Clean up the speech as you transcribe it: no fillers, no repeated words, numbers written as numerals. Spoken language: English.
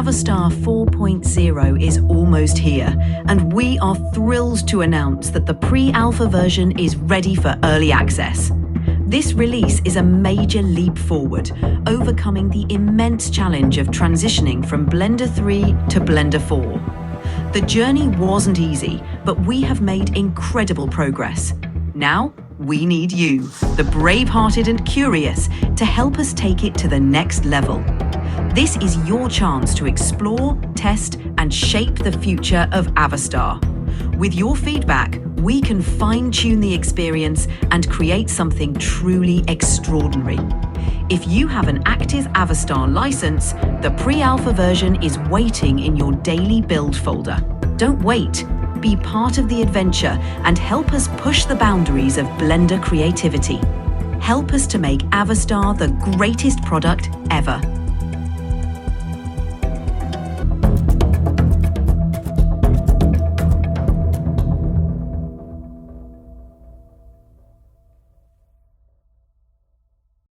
Avastar 4.0 is almost here, and we are thrilled to announce that the pre-alpha version is ready for early access. This release is a major leap forward, overcoming the immense challenge of transitioning from Blender 3 to Blender 4. The journey wasn't easy, but we have made incredible progress. Now, we need you, the brave-hearted and curious, to help us take it to the next level. This is your chance to explore, test, and shape the future of Avastar. With your feedback, we can fine-tune the experience and create something truly extraordinary. If you have an active Avastar license, the pre-alpha version is waiting in your daily build folder. Don't wait. Be part of the adventure and help us push the boundaries of Blender creativity. Help us to make Avastar the greatest product ever.